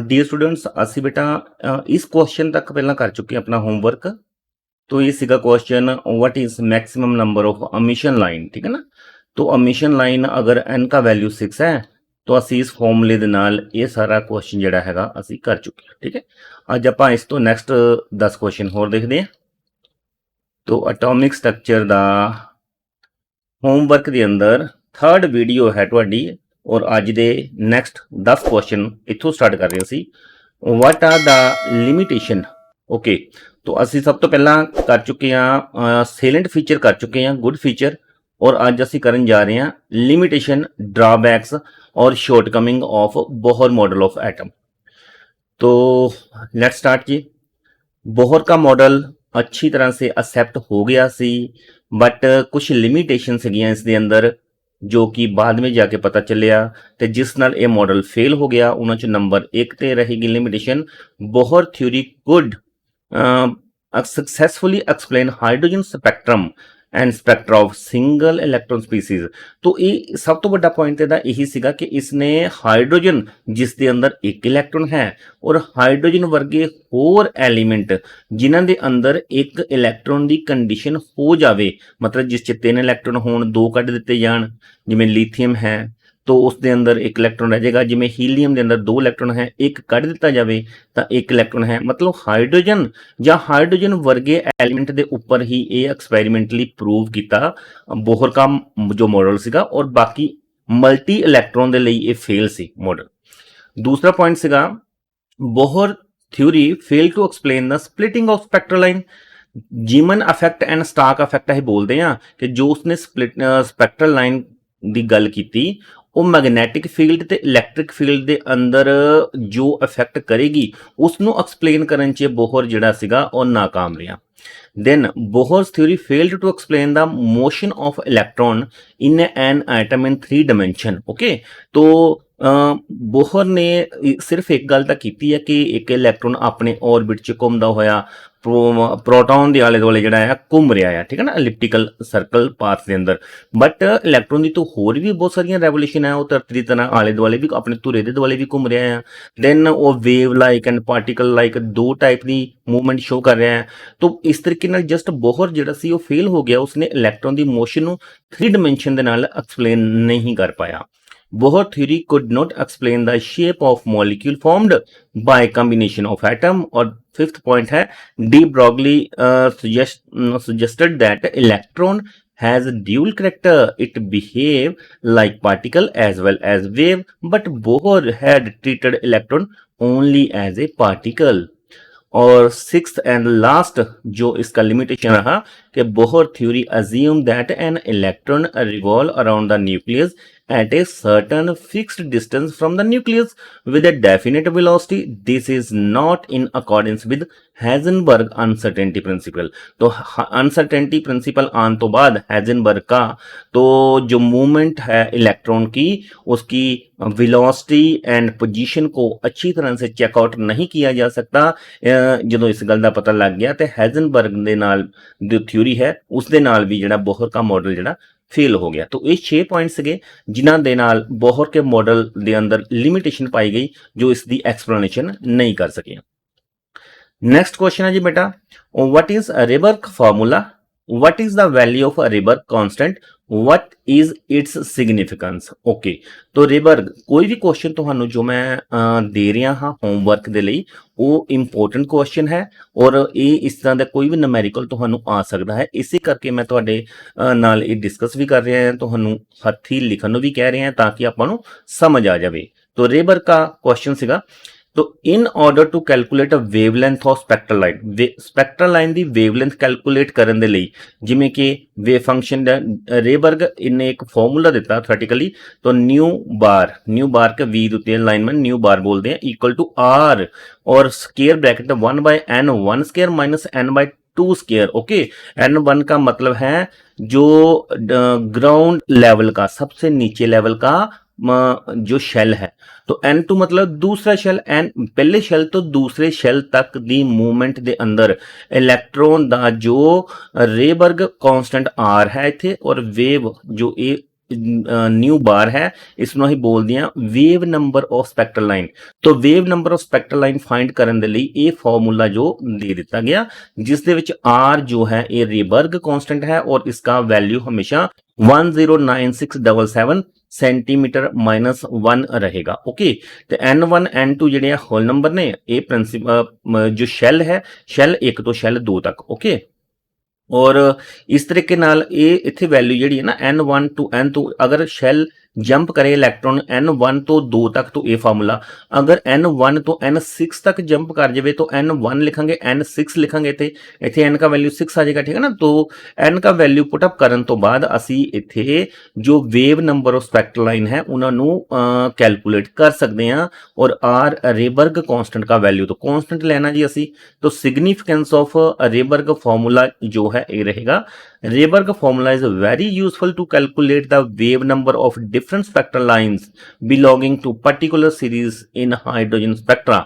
Dear students ਅਸੀਂ ਬੇਟਾ ਇਸ ਕੁਐਸਚਨ ਤੱਕ ਪਹਿਲਾਂ ਕਰ ਚੁੱਕੇ ਹਾਂ ਆਪਣਾ ਹੋਮਵਰਕ। तो ये सीगा question what is maximum number of emission line, ठीक है ना। तो अमिशन लाइन अगर n का वैल्यू 6 है तो ਅਸੀਂ ਇਸ ਫਾਰਮੂਲੇ ਦੇ ਨਾਲ ਇਹ ਸਾਰਾ ਕੁਐਸਚਨ ਜਿਹੜਾ ਹੈਗਾ ਅਸੀਂ ਕਰ ਚੁੱਕੇ ਹਾਂ, ਠੀਕ ਹੈ। ਅੱਜ ਆਪਾਂ ਇਸ ਤੋਂ ਨੈਕਸਟ 10 ਕੁਐਸਚਨ ਹੋਰ ਦੇਖਦੇ ਹਾਂ। तो एटॉमिक स्ट्रक्चर ਦਾ ਹੋਮਵਰਕ ਦੇ ਅੰਦਰ ਥਰਡ ਵੀਡੀਓ ਹੈ ਤੁਹਾਡੀ ਔਰ ਅੱਜ ਦੇ ਨੈਕਸਟ 10 ਕੁਐਸਚਨ ਇੱਥੋਂ ਸਟਾਰਟ ਕਰ ਰਹੇ ਸੀ। What are the limitation, okay. तो ਅਸੀਂ ਸਭ ਤੋਂ ਪਹਿਲਾਂ ਕਰ ਚੁੱਕੇ ਹਾਂ ਸੇਲੈਂਟ ਫੀਚਰ ਕਰ ਚੁੱਕੇ ਹਾਂ, ਗੁੱਡ ਫੀਚਰ, ਔਰ ਅੱਜ ਅਸੀਂ ਕਰਨ ਜਾ ਰਹੇ ਹਾਂ लिमिटेशन, ड्रॉबैक्स और shortcoming of Bohr model of atom. तो लेट्स स्टार्ट जी। बोहर का मॉडल अच्छी तरह से एक्सेप्ट हो गया सी, बट कुछ लिमिटेशन सीगियां इस दे अंदर जो कि बाद में जाके पता चलिया ते जिस नाल ये मॉडल फेल हो गया। उन्हां च नंबर 1 ते रहेगी limitation Bohr theory could successfully explain hydrogen spectrum and spectra of single electron species. तो ये सब तो बड़ा पॉइंट इहदा यही सीगा कि इसने हाइड्रोजन जिस दे अंदर एक इलैक्ट्रॉन है और हाइड्रोजन वर्गे होर एलीमेंट जिन्हां दे अंदर एक इलैक्ट्रॉन की कंडीशन हो जाए, मतलब जिस च 3 इलैक्ट्रॉन होण 2 कढ दिते जाण, जिवें लिथियम है तो उस दे अंदर एक इलैक्ट्रॉन रह जाएगा, जिवें हीलियम दे अंदर 2 इलैक्ट्रॉन है, एक कढ दिता जाए तो एक इलैक्ट्रॉन है। मतलब हाइड्रोजन या हाइड्रोजन वर्गे एलीमेंट के उपर ही ये एक्सपैरीमेंटली प्रूव किया बोहर का जो मॉडल सीगा, और बाकी मल्टी इलैक्ट्रॉन के लिए ये फेल सी मॉडल। दूसरा पॉइंट सीगा Bohr theory fail to explain the splitting of spectral line. Zeeman effect and Stark effect असीं बोलते हैं कि जो उसने स्पैक्ट्रल लाइन की गल की वो मैगनैटिक फील्ड ते इलैक्ट्रिक फील्ड के अंदर जो अफेक्ट करेगी उसनों एक्सप्लेन करन च बोहर जिहड़ा सीगा वो नाकाम रहा। Then Bohr's theory failed to explain the motion of electron in an atom in 3 dimension, okay. तो बोहर ने सिर्फ एक गल तां कीती है कि एक इलैक्ट्रॉन अपने ऑर्बिट च घूमदा होया प्रोटॉन के आले दुआले जिहड़ा है घूम रहा है, ठीक है ना, एलिप्टिकल सर्कल पाथ के अंदर। बट इलैक्ट्रॉन की तो होर भी बहुत सारिया रेवोल्यूशन है, वो धरती की तरह आले दुआले भी अपने धुरे के दुआले भी घूम रहा है। दैन वो wave like and particle like 2 type की मूवमेंट शो कर रहा है। तो इस तरीके नाल जस्ट बोहर जिहड़ा सी वो फेल हो गया, उसने इलैक्ट्रॉन की मोशन नूं 3 डायमेंशन दे नाल एक्सप्लेन नहीं कर पाया। Bohr theory could not explain the shape of molecule formed by combination of atom। और 5th point है de Broglie suggested that electron has dual character, it behave like particle as well as wave, but Bohr had treated electron only as a particle। और 6th and last जो इसका limitation रहा कि Bohr theory assume that an electron revolve around the nucleus at a certain fixed distance from the nucleus with a definite velocity। This is not in accordance with Heisenberg uncertainty principle। तो uncertainty principle आने तो बाद Heisenberg का तो जो movement है electron की उसकी वेलोसिटी एंड पोजीशन को अच्छी तरह से चेकआउट नहीं किया जा सकता। जो इस गल का पता लग गया तो हाइजेनबर्ग दे नाल जो थ्योरी है उस दे नाल भी जिहड़ा बोहर का मॉडल जिहड़ा फेल हो गया। तो ये 6 पॉइंट से जिन्हां दे नाल बोहर के मॉडल के अंदर लिमिटेशन पाई गई जो इसकी एक्सप्लेनेशन नहीं कर सके। नेक्स्ट क्वेश्चन है जी बेटा, what is Rydberg formula, what is the value of Rydberg constant, what is its significance, okay. तो रेबर्ग कोई भी क्वेश्चन तुहानू जो मैं दे रहा हाँ होमवर्क के लिए वो इंपोर्टेंट क्वेश्चन है और ये इस तरह का कोई भी नमैरिकल तुहानू आ सकता है। इसी करके मैं तुहाडे नाल ये डिस्कस भी कर रहा है, तुहानू हथी लिखण भी कह रहे हैं ताकि आपां नू समझ आ जाए। तो रेबर्ग का क्वेश्चन सीगा, तो in order to calculate a wavelength of spectral line, spectral line की वेवलेंथ कैलकुलेट करने के लिए जिमें कि वेव फंक्शन रेबर्ग इन्हें एक फॉर्मूला दिता थ्योरेटिकली। तो न्यू बार के वी उत्ते लाइन में न्यू बार बोलते हैं इक्वल टू आर और square bracket 1/n 1 square minus n/2 square, okay. n1 का मतलब है जो ग्राउंड लेवल का सबसे नीचे लेवल का जो शेल है, तो n2 मतलब दूसरा शेल, n पहले शेल तो दूसरे शेल तक दी मूवमेंट दे अंदर इलैक्ट्रॉन दा जो रेबर्ग कांस्टेंट r है इथे और वेव जो ए ਨਿਊ ਬਾਰ ਹੈ, ਇਸ ਨੂੰ ਅਸੀਂ ਬੋਲਦੇ ਹਾਂ wave number of spectral line. ਤੋ wave number of spectral line find ਕਰਨ ਦੇ ਲਈ ਇਹ ਫਾਰਮੂਲਾ ਜੋ ਦੇ ਦਿੱਤਾ ਗਿਆ, ਜਿਸ ਦੇ ਵਿੱਚ ਆਰ ਜੋ ਹੈ ਇਹ ਰੇਬਰਗ ਕਾंस्टेंट है और इसका वैल्यू हमेशा 109677 सेंटीमीटर -1 रहेगा। ओके, तो N1 N2 ਜਿਹੜੇ ਆ ਹੋਲ ਨੰਬਰ ਨੇ, ਇਹ ਪ੍ਰਿੰਸੀਪਲ ਜੋ ਸ਼ੈਲ ਹੈ, ਸ਼ੈਲ 1 ਤੋਂ ਸ਼ੈਲ 2 ਤੱਕ। ਓਕੇ, और इस तरीके नाल ये इत्थे वैल्यू जिहड़ी है ना N1 टू N2, अगर शैल जंप करे इलैक्ट्रॉन N1 तो 2 तक तो ये फार्मूला, अगर N1 तो N6 तक जंप कर जाए तो N1 लिखांगे, N6 लिखांगे, तो इत्थे N का वैल्यू 6 आ जाएगा। ठीक है ना, तो N का वैल्यू पुटअप करन तो बाद असी इत्थे जो wave number of spectral line है उन्होंने कैलकुलेट कर सकते हैं। और आर रेबर्ग कांस्टेंट का वैल्यू तो कांस्टेंट लेना जी असी, तो सिग्निफिकेंस ऑफ रेबर्ग फॉर्मूला जो है ये रहेगा, Rydberg formula is very useful to calculate the wave number of different spectral lines belonging to particular series in hydrogen spectra.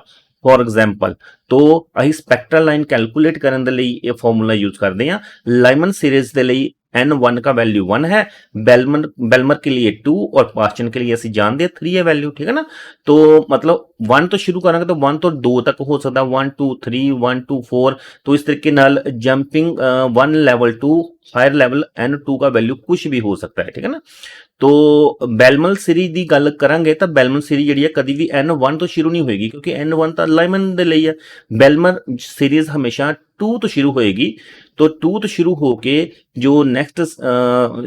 For example, तो अही स्पैक्ट्रल लाइन कैलकुलेट करने के लिए ये फॉर्मूला यूज करते हैं। लाइमन सीरीज के लिए N1 का वैल्यू 1 है, बेलमर के लिए 2 और पास्चन के लिए असं जानते हैं 3 है वैल्यू। ठीक है ना, तो मतलब 1 तो शुरू करेंगे तो 1 तो 2 तक हो सकता है, 1 2 3 1 2 4। तो इस तरीके नाल jumping 1 level to higher level N2 का वैल्यू कुछ भी हो सकता है। ठीक है ना, तो बेलमल सीरीज की गल करांगे तो बेलमल सीरीज जिहड़ी है कभी भी N1 तो शुरू नहीं होएगी, क्योंकि N1 तो लाइमन दे लई है। बेलमर सीरीज हमेशा 2 तो शुरू होएगी, तो 2 तो शुरू होके जो नेक्स्ट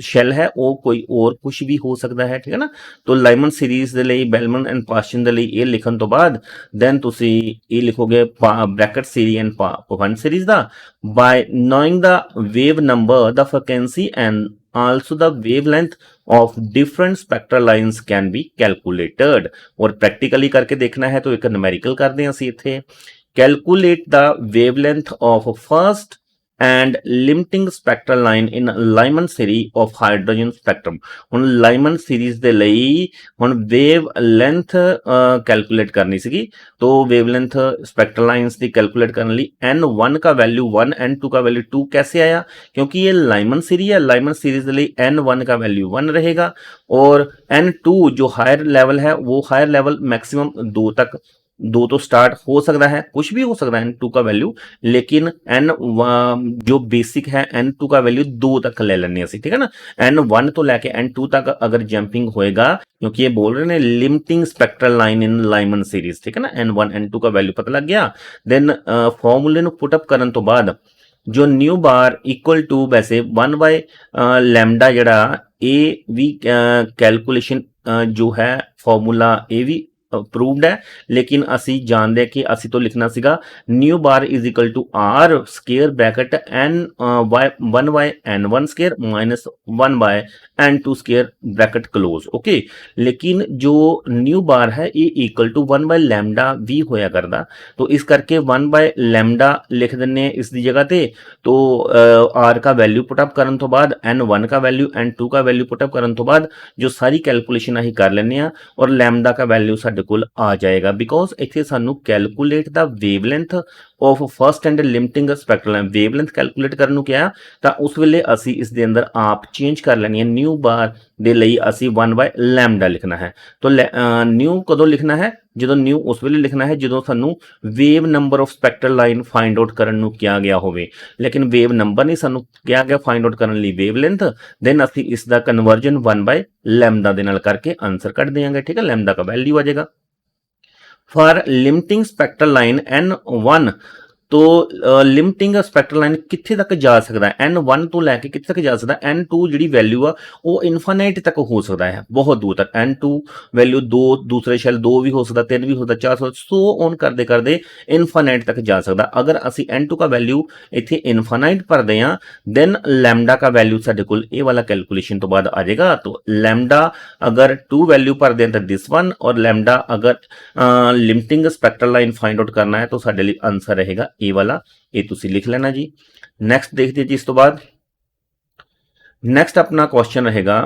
शैल है वो कोई और कुछ भी हो सकता है। ठीक है ना, तो लाइमन सीरीज दे लई बेलमन एंड पास्चन दे लई ये लिखण तो बाद देन तुसी ये लिखोगे bracket series and Pfund series दा, by knowing the wave number the frequency and also the wavelength of different spectral lines can be calculated। और प्रैक्टिकली करके देखना है तो एक न्यूमेरिकल करते हैं असी इत्थे, calculate the wavelength of first and limiting spectral line in Lyman series of hydrogen spectrum। ਹੁਣ Lyman series ਦੇ ਲਈ ਹੁਣ ਵੇਵ ਲੈਂਥ कैलकुलेट करनी सीगी, तो वेवलेंथ स्पेक्ट्रल लाइंस की कैलकुलेट करने लिए N1 का वैल्यू 1, N2 का वैल्यू 2 कैसे आया, क्योंकि ये लाइमन सीरीज है, लाइमन सीरीज के लिए N1 का वैल्यू 1 रहेगा और N2 जो हायर लेवल है वो हायर लेवल मैक्सिमम 2 तक, 2 तो स्टार्ट हो सकता है, कुछ भी हो सकता है N2 का वैल्यू, लेकिन N जो बेसिक है N2 का वैल्यू 2 तक ले लेने असी। ठीक है ना, N1 तो लैके N2 तक अगर जंपिंग होएगा, क्योंकि ये बोल रहे हैं limiting spectral line in Lyman series. ठीक है ना, N1 N2 का वैल्यू पता लग गया, देन फॉर्मूले पुटअप करन तो बाद जो न्यू बार इक्वल टू वैसे 1 बाय लैम्डा जड़ा ए भी कैलकुलेशन जो है फॉर्मूला ए भी प्रूव्ड है, लेकिन असी जानते हैं कि असी तो लिखना सीगा nu bar is equal to R square bracket n by 1 by N1 square minus 1 by N2 square bracket close. Okay, लेकिन जो न्यू बार है ये इक्वल टू 1 बाय लैम्डा भी होया करदा, तो इस करके 1 बाय लैम्डा लिख देने इसकी जगह ते, तो आर का वैल्यू पुटअप करन तो बाद N1 का वैल्यू N2 का वैल्यू पुटअप करन तो बाद जो सारी कैलकुलेशन असीं कर लेने आ और लैम्डा का वैल्यू साडे कोल आ जाएगा, बिकॉज इत्थे सानू calculate the wavelength of first and limiting spectral line, wavelength calculate करन नूं किहा तां उस वेले असी इस दे अंदर आप चेंज कर लैनी है, न्यू बार दे लई असी 1 बाय लैम्डा लिखना है। तो न्यू कदों लिखना है, ਜਦੋਂ न्यू उस वेले लिखना है ਜਦੋਂ ਸਾਨੂੰ wave number of spectral line find out ਕਰਨ ਨੂੰ ਕਿਹਾ ਗਿਆ ਹੋਵੇ, लेकिन वेव नंबर नहीं ਸਾਨੂੰ ਕਿਹਾ ਗਿਆ फाइंड आउट ਕਰਨ ਲਈ वेवलेंथ, देन ਅਸੀਂ ਇਸ ਦਾ ਕਨਵਰਜਨ 1 बाय लैम्डा ਦੇ ਨਾਲ ਕਰਕੇ आंसर ਕੱਢ देंगे। ठीक है, लैम्डा का वैल्यू आ जाएगा। For limiting spectral line N1, तो लिमिटिंग स्पैक्ट्रल लाइन कित्थे तक जा सकता है, N1 तो लैके कित्थे तक जा सकता है, N2 जी वैल्यू आ वो इनफाइनाइट तक हो सकता है, बहुत दूर तक। N2 वैल्यू 2, दूसरे शैल 2 भी हो सकता, 3 भी हो सकता, 4 हो सकता, सो ऑन करते करते इनफाइनाइट तक जा सकता। अगर असी N2 का वैल्यू इत्थे इनफाइनाइट भरते हैं, देन लैम्डा का वैल्यू साडे कोल ये वाला कैलकुलेशन तो बाद आ जाएगा। तो लैम्डा अगर 2 वैल्यू भरते हैं तो दिस वन, और लैम्डा अगर limiting spectral line find out करना है तो साडे लिए आंसर रहेगा ए वाला, ये तुसी लिख लेना जी। नेक्स्ट देखते जी, इस तो बाद नेक्स्ट अपना क्वेश्चन रहेगा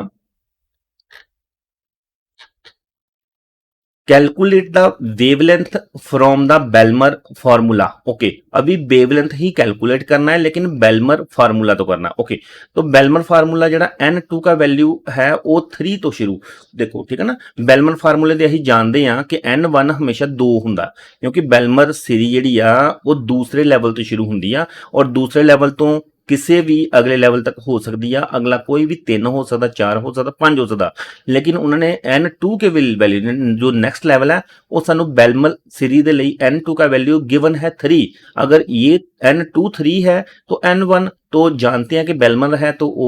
calculate the wavelength from the Balmer formula. Okay, अभी वेवलेंथ ही कैलकुलेट करना है लेकिन बेलमर फार्मूला तो करना है। ओके, तो बेलमर फार्मूला ਜਿਹੜਾ n2 का वैल्यू है वो 3 ਤੋਂ ਸ਼ੁਰੂ ਦੇਖੋ, ਠੀਕ ਹੈ ਨਾ। ਬੈਲਮਰ ਫਾਰਮੂਲੇ ਦੇ ਅਸੀਂ ਜਾਣਦੇ ਆ ਕਿ n1 ਹਮੇਸ਼ਾ 2 ਹੁੰਦਾ, ਕਿਉਂਕਿ ਬੈਲਮਰ ਸੀਰੀ ਜਿਹੜੀ ਆ ਉਹ ਦੂਸਰੇ ਲੈਵਲ ਤੋਂ ਸ਼ੁਰੂ ਹੁੰਦੀ ਆ ਔਰ ਦੂਸਰੇ ਲੈਵਲ ਤੋਂ ਕਿਸੇ ਵੀ ਅਗਲੇ ਲੈਵਲ ਤੱਕ ਹੋ ਸਕਦੀ ਆ। ਅਗਲਾ ਕੋਈ ਵੀ 3 ਹੋ ਸਕਦਾ, 4 ਹੋ ਸਕਦਾ, 5 हो सकता, लेकिन उन्होंने n2 के वैल्यू जो नेक्स्ट लेवल है वो सानू बेलमर सीरीज के लिए n2 का वैल्यू गिवन है 3। अगर ये n2 3 है तो n1 तो जानते हैं कि बेलमर है तो वो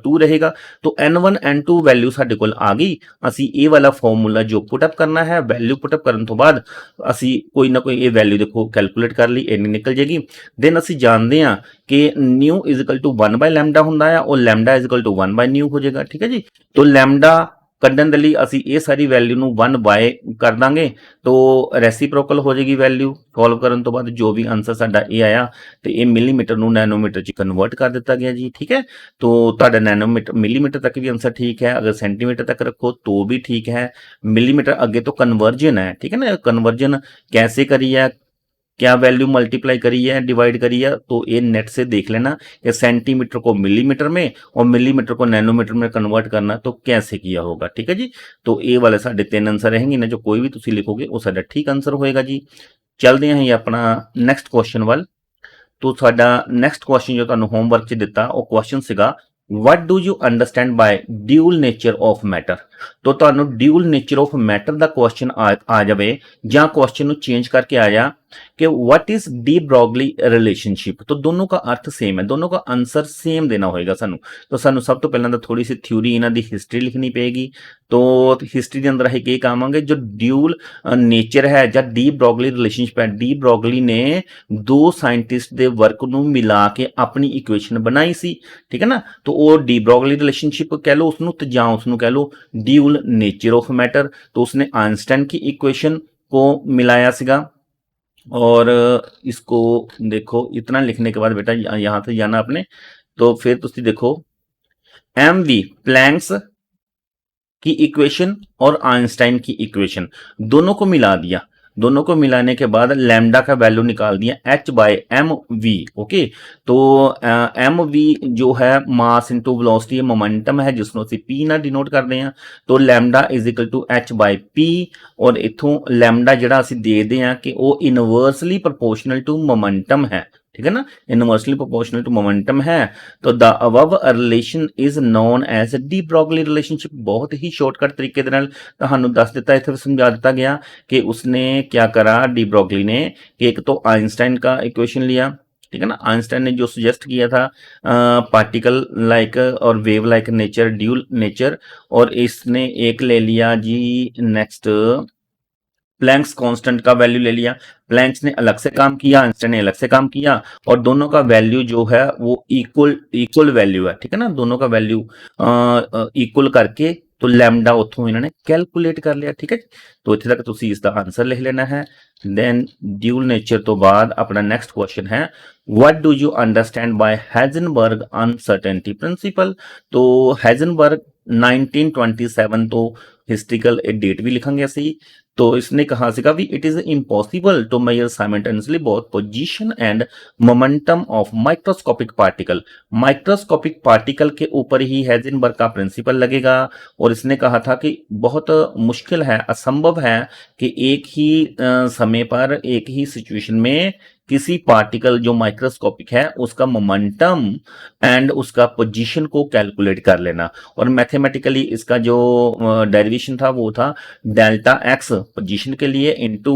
2 रहेगा। तो n1 n2 वैल्यू साडे कोल आ गई। असी ये वाला फॉर्मूला जो पुटअप करना है, वैल्यू पुटअप करने तो बाद असी कोई ना कोई ये वैल्यू देखो कैलकुलेट कर ली, इन्नी निकल जाएगी। देन असी जानते हैं कि nu is equal to 1 by lambda होंदा है और lambda is equal to 1 by nu हो जाएगा। ठीक है जी। तो लैमडा ਕੱਢਣ ਦੇ ਲਈ ਅਸੀਂ ਇਹ ਸਾਰੀ ਵੈਲਿਊ ਨੂੰ 1 ਬਾਏ ਕਰ ਦਾਂਗੇ तो ਰੈਸੀਪ੍ਰੋਕਲ ਹੋ ਜਾਏਗੀ ਵੈਲਿਊ। ਸੋਲਵ ਕਰਨ ਤੋਂ ਬਾਅਦ ਜੋ ਵੀ ਆਨਸਰ ਸਾਡਾ ਇਹ ਆਇਆ ਤੇ ਇਹ ਮਿਲੀਮੀਟਰ ਨੂੰ ਨੈਨੋਮੀਟਰ ਚ ਕਨਵਰਟ ਕਰ ਦਿੱਤਾ ਗਿਆ ਜੀ। ठीक है, तो ਤੁਹਾਡਾ नैनोमीटर मिलीमीटर तक भी आंसर ठीक है, अगर सेंटीमीटर तक रखो तो भी ठीक है। मिलीमीटर आगे तो कन्वर्जन है, ठीक है ना। कन्वर्जन कैसे करी है, क्या वैल्यू मल्टीप्लाई करी है, डिवाइड करी है, तो ये नेट से देख लेना कि सेंटीमीटर को मिलीमीटर में और मिलीमीटर को नैनोमीटर में कन्वर्ट करना तो कैसे किया होगा। ठीक है जी। तो ये वाले साढ़े 3 आंसर रहेंगे ना, जो कोई भी तुसी लिखोगे वो साढ़ा ठीक आंसर होएगा जी। चलते हैं अपना नैक्सट क्वेश्चन वाल। तो साडा नैक्सट क्वेश्चन जो तुहानू होमवर्क च दिता वो क्वेश्चन सीगा what do you understand by dual nature of matter. तो तुहानू ड्यूल नेचर ऑफ मैटर का क्वेश्चन आ जाए या क्वेश्चन नू चेंज करके आ जा कि what is D Broglie relationship. तो दोनों का अर्थ सेम है, दोनों का आंसर सेम देना होएगा सानू। तो सानू सब तो पहले थोड़ी सी थ्योरी इन्हां दी हिस्टरी लिखनी पेगी। तो हिस्टरी के अंदर असीं कहांगे जो ड्यूल नेचर है या डी ब्रॉगली रिलेशनशिप है, डी ब्रॉगली ने 2 साइंटिस्ट के वर्क नू मिला के अपनी इक्वेशन बनाई सी। ठीक है ना। तो वो डी ब्रॉगली रिलेशनशिप कह लो उसनू, ते जां उसनू कह लो ड्यूल नेचर ऑफ मैटर। तो उसने आइंस्टाइन की इक्वेशन को मिलाया सीगा। और इसको देखो इतना लिखने के बाद बेटा यहां से जाना आपने। तो फिर तुसी देखो एम वी प्लैंक्स की इक्वेशन और आइंस्टाइन की इक्वेशन दोनों को मिला दिया। दोनों को मिलाने के बाद लैम्डा का वैल्यू निकाल दिया h by m v. Okay, तो एम वी जो है मास इंटू वेलोसिटी मोमेंटम है जिसनों ਅਸੀਂ p ਨਾਲ डिनोट करते हैं। तो lambda is equal to h by p और इथों लैम्डा ਜਿਹੜਾ ਅਸੀਂ ਦੇਖਦੇ ਹਾਂ कि वो इनवर्सली प्रोपोर्शनल टू मोमेंटम है। ठीक है ना, इनवर्सली प्रोपोर्शनल टू मोमेंटम है। तो the above relation is known as de Broglie relationship. बहुत ही शॉर्टकट तरीके दे नाल तुहानू दस दिता, इत्थे समझा दिता गया कि उसने क्या करा डी ब्रॉगली ने कि एक तो आइंस्टाइन का इक्वेशन लिया। ठीक है ना, आइंस्टाइन ने जो सजेस्ट किया था पार्टिकल लाइक और wave like nature, dual nature, और इसने एक ले लिया जी नेक्स्ट प्लैंक्स कांस्टेंट का वैल्यू ले लिया। प्लैंक्स ने अलग से काम किया, आइंस्टाइन ने अलग से काम किया और दोनों का वैल्यू जो है वो इक्वल वैल्यू है। ठीक है ना, दोनों का वैल्यू इक्वल करके तो लैम्डा उतों इन्होंने कैलकुलेट कर लिया। ठीक है, तो इतने तक तुसी इसका आंसर लिख लेना है। देन ड्यूल नेचर तो बाद अपना नेक्स्ट क्वेश्चन है what do you understand by Heisenberg uncertainty principle. तो हाइजेनबर्ग 1927 तो हिस्ट्रिकल डेट भी लिखांगे असी। तो इसने कहा सीगा भी it is impossible to measure simultaneously both position and momentum of microscopic particle. Microscopic particle के ऊपर ही हाइजेनबर्ग का प्रिंसिपल लगेगा। और इसने कहा था कि बहुत मुश्किल है, असंभव है कि एक ही समय पर एक ही सिचुएशन में किसी पार्टिकल जो माइक्रोस्कोपिक है उसका मोमेंटम एंड उसका पोजीशन को कैलकुलेट कर लेना। और मैथमेटिकली इसका जो डेरिवेशन था वो था डेल्टा एक्स पोजीशन के लिए इंटू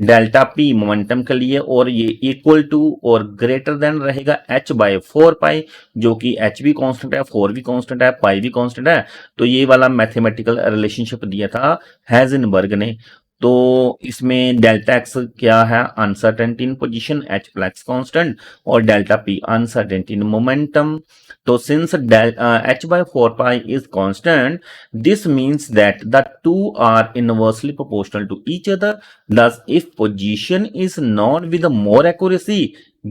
डेल्टा पी मोमेंटम के लिए, और ये इक्वल टू और ग्रेटर देन रहेगा h बाय 4 पाई, जो कि h भी कांस्टेंट है, 4 भी कांस्टेंट है, पाई भी कांस्टेंट है। तो ये वाला मैथमेटिकल रिलेशनशिप दिया था हाइजेनबर्ग ने। तो इसमें डेल्टा एक्स क्या है, uncertainty in position, h flux constant और delta p uncertainty in momentum. तो since h by 4 pi is constant, this means that the two are inversely proportional to each other. Thus, if position is known with more accuracy,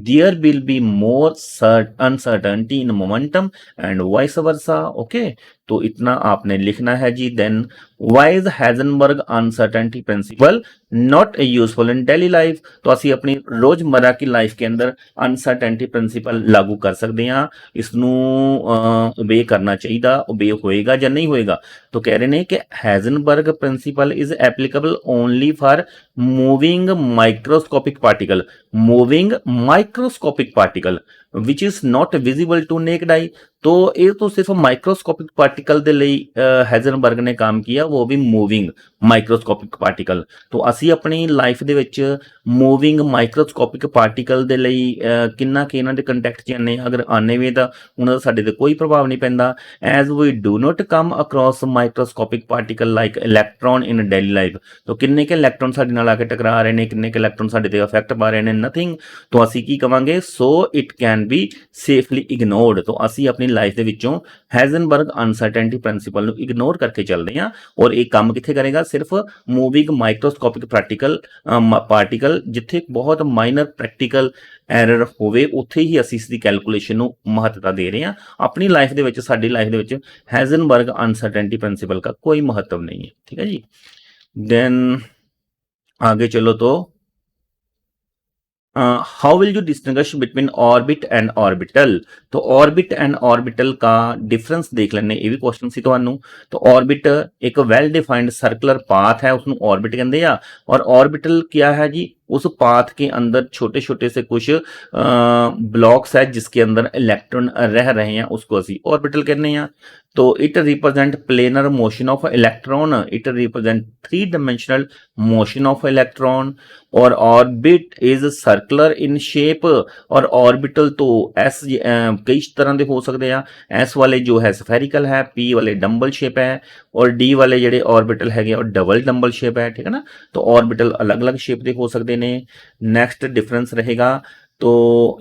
there will be more uncertainty in momentum and vice versa. Okay, तो इतना आपने लिखना है जी। Then why is Heisenberg uncertainty principle not useful in daily life. तो ਅਸੀਂ ਆਪਣੀ ਰੋਜ਼ਮर्रा की लाइफ के अंदर अनसर्टेनिटी प्रिंसिपल लागू कर सकते हैं, इसनू ओबे करना चाहिए, ओबे होएगा ਜਾਂ नहीं होएगा। तो कह रहे हैं कि Heisenberg principle is applicable only for moving microscopic particle, moving microscopic particle which is not visible to naked eye. तो ये तो सिर्फ माइक्रोस्कोपिक पार्टिकल ਦੇ ਲਈ ਹੈਜ਼ਨਬਰਗ ਨੇ ਕੰਮ ਕੀਤਾ, वो भी मूविंग ਮਾਈਕਰੋਸਕੋਪਿਕ ਪਾਰਟੀਕਲ। तो ਅਸੀਂ ਆਪਣੀ ਲਾਈਫ ਦੇ ਵਿੱਚ मूविंग ਮਾਈਕਰੋਸਕੋਪਿਕ ਪਾਰਟੀਕਲ ਦੇ ਲਈ ਕਿੰਨਾ ਕਿ ਇਹਨਾਂ ਦੇ ਕੰਟੈਕਟ 'ਚ ਆਨੇ, ਅਗਰ ਆਨੇ ਵੀ ਤਾਂ ਉਹਨਾਂ ਦਾ ਸਾਡੇ ਤੇ ਕੋਈ ਪ੍ਰਭਾਵ ਨਹੀਂ ਪੈਂਦਾ। As we do not come across microscopic particle like electron in daily life. तो ਕਿੰਨੇ ਕੇ ਇਲੈਕਟ੍ਰੋਨ ਸਾਡੇ ਨਾਲ ਆ ਕੇ ਟਕਰਾ ਰਹੇ ਨੇ, ਕਿੰਨੇ ਕੇ ਇਲੈਕਟ੍ਰੋਨ ਸਾਡੇ ਤੇ ਅਫੈਕਟ ਪਾ ਰਹੇ ਨੇ, ਨਥਿੰਗ। तो ਅਸੀਂ ਕੀ ਕਵਾਂਗੇ, so it can be safely ignored. तो ਅਸੀਂ ਆਪਣੀ ਲਾਈਫ ਦੇ ਵਿੱਚੋਂ ਹੈਜ਼ਨਬਰਗ ਅਨਸਰਟੇਨਟੀ ਪ੍ਰਿੰਸੀਪਲ ਨੂੰ ਇਗਨੋਰ ਕਰਕੇ ਚੱਲਦੇ ਹਾਂ। ਔਰ ਇਹ ਕੰਮ ਕਿੱਥੇ ਕਰੇਗਾ, ਸਿਰਫ ਮੂਵਿੰਗ ਮਾਈਕਰੋਸਕੋਪਿਕ ਪਾਰਟੀਕਲ ਜਿੱਥੇ ਬਹੁਤ ਮਾਈਨਰ ਪ੍ਰੈਕਟੀਕਲ ਐਰਰ ਹੋਵੇ ਉੱਥੇ ਹੀ ਅਸੀਂ ਇਸ ਦੀ ਕੈਲਕੂਲੇਸ਼ਨ ਨੂੰ ਮਹੱਤਤਾ ਦੇ ਰਹੇ ਹਾਂ। ਆਪਣੀ ਲਾਈਫ ਦੇ ਵਿੱਚ, ਸਾਡੀ ਲਾਈਫ ਦੇ ਵਿੱਚ ਹੈਜ਼ਨਬਰਗ अनसर्टेनिटी प्रिंसिपल का कोई महत्व नहीं है। ठीक है जी। देन आगे चलो, तो how will you distinguish between orbit and orbital. तो ऑर्बिट एंड ऑर्बिटल का डिफरेंस देख लेने, ये भी क्वेश्चन सी ਤੁਹਾਨੂੰ। तो ऑर्बिट एक वेल डिफाइंड सर्कुलर पाथ है, उसਨੂੰ ऑर्बिट कहते हैं। और ऑर्बिटल क्या है जी, उस पाथ के अंदर छोटे छोटे से कुछ ब्लॉक्स है जिसके अंदर इलेक्ट्रॉन रह रहे हैं, उसको असी ऑर्बिटल कहते हैं। तो it represent planar motion of electron, it represent 3 dimensional motion of electron. और orbit is circular in shape. और ऑर्बिटल तो एस कई तरह के हो सकते हैं। एस वाले जो है स्फेरिकल है, पी वाले डंबल शेप है, और डी वाले जेडे ऑर्बिटल है और डबल डंबल शेप है। ठीक है ना। तो ऑर्बिटल अलग अलग शेप के हो सकते हैं। नेक्स्ट डिफरेंस रहेगा, तो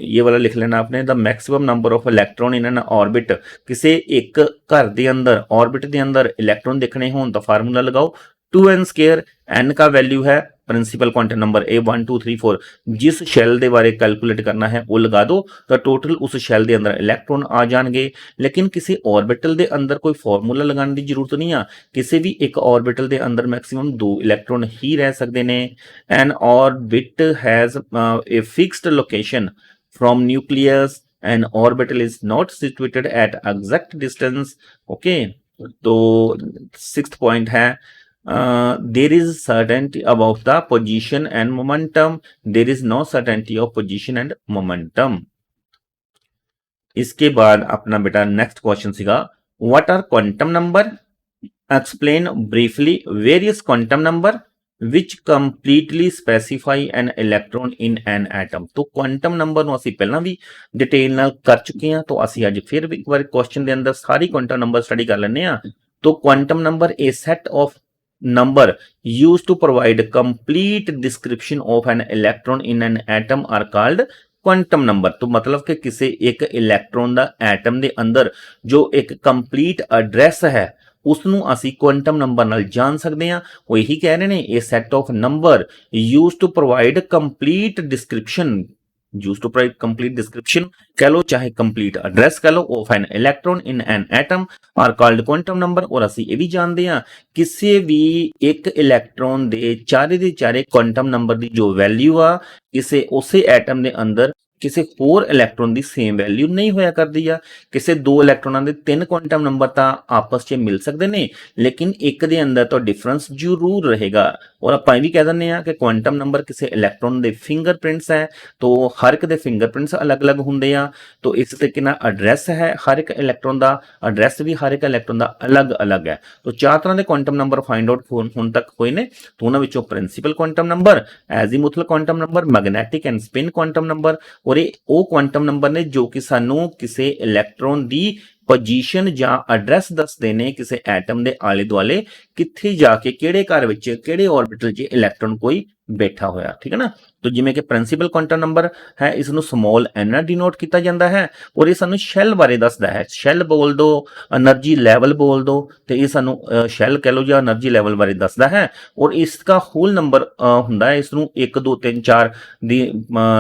ये वाला लिख लेना आपने, the maximum number of electron in N orbit. किसी एक घर के अंदर, ऑर्बिट के अंदर इलैक्ट्रॉन देखने हो तो फार्मूला लगाओ 2n²। n का वैल्यू है प्रिंसिपल क्वांटम नंबर ए 1 2 3 4। जिस शैल के बारे कैलकुलेट करना है वो लगा दो, तो टोटल उस शैल के अंदर इलैक्ट्रॉन आ जाएंगे। लेकिन किसी ऑर्बिटल के अंदर कोई फॉर्मूला लगाने की जरूरत नहीं है। किसी भी एक ऑर्बिटल के अंदर मैक्सिमम 2 इलैक्ट्रॉन ही रह सकते हैं। N orbit has a fixed location from nucleus, N orbital is not situated at exact distance. Okay. तो 6th पॉइंट है, there is certainty about the position and momentum, there is no certainty of position and momentum। इसके बाद अपना बेटा next question सीगा, what are quantum number, explain briefly various quantum number which completely specify an electron in an atom. तो quantum number ਨੂੰ ਅਸੀਂ ਪਹਿਲਾਂ ਵੀ detail ਨਾਲ कर चुके हैं। तो ਅਸੀਂ ਅੱਜ फिर एक बार क्वेश्चन के अंदर सारी क्वांटम नंबर स्टडी कर लेने हैं। तो quantum number A set of number used to provide complete description of an electron in an atom are called quantum number. तो मतलब कि किसी एक इलैक्ट्रॉन का एटम के अंदर जो एक कंप्लीट एड्रैस है उसनू असी क्वांटम नंबर नाल जान सकते हैं। वो यही कह रहे हैं, a set of number use to provide complete description, use to provide complete description कह लो चाहे कंप्लीट एड्रैस कह लो of an electron in an atom are called quantum number. और असी ये भी जानते हैं किसी भी एक इलैक्ट्रॉन के चारे चारे क्वांटम नंबर की जो वैल्यू आ किसी उस एटम के अंदर किसी होर इलैक्ट्रॉन की सेम वैल्यू नहीं होया करती है। किसी 2 इलैक्ट्रॉनों के 3 क्वांटम नंबर तो आपस में मिल सकते हैं, लेकिन एक दे अंदर तो डिफरेंस जरूर रहेगा। और आप भी कह दें कि क्वांटम नंबर किसी इलैक्ट्रॉन के फिंगरप्रिंट्स है, तो हर एक दे फिंगरप्रिंट्स अलग अलग होंगे हैं। तो इस तरीके ना एड्रैस है हर एक इलैक्ट्रॉन का, एड्रैस भी हर एक इलैक्ट्रॉन का अलग अलग है। तो 4 तरह के क्वांटम नंबर फाइंड आउट हुण तक हुए ने। तो उन्होंने principal quantum number, azimuthal quantum number, magnetic and spin quantum number. और ये वो क्वांटम नंबर ने जो कि सानू किसी इलैक्ट्रॉन की पोजीशन ਜਾਂ एड्रैस दसते ने किसी एटम के आले दुआले कित्थे जाके किहड़े घर विच किहड़े ऑर्बिटल 'च इलैक्ट्रॉन कोई ਬੈਠਾ ਹੋਇਆ, ਠੀਕ ਹੈ ਨਾ। तो ਜਿਵੇਂ ਕਿ ਪ੍ਰਿੰਸੀਪਲ ਕੁਆਂਟਮ ਨੰਬਰ ਹੈ, ਇਸ ਨੂੰ ਸਮੋਲ n ਨਾਲ ਡਿਨੋਟ ਕੀਤਾ ਜਾਂਦਾ ਹੈ ਔਰ ਇਹ ਸਾਨੂੰ ਸ਼ੈਲ ਬਾਰੇ ਦੱਸਦਾ ਹੈ। ਸ਼ੈਲ ਬੋਲ ਦੋ, એનર્ਜੀ ਲੈਵਲ ਬੋਲ ਦੋ, ਤੇ ਇਹ ਸਾਨੂੰ ਸ਼ੈਲ ਕਹਿ ਲਓ ਜਾਂ એનર્ਜੀ ਲੈਵਲ ਬਾਰੇ ਦੱਸਦਾ ਹੈ। ਔਰ ਇਸ ਦਾ ਹੋਲ ਨੰਬਰ ਹੁੰਦਾ ਹੈ, ਇਸ ਨੂੰ 1 2 3 4 ਦੀ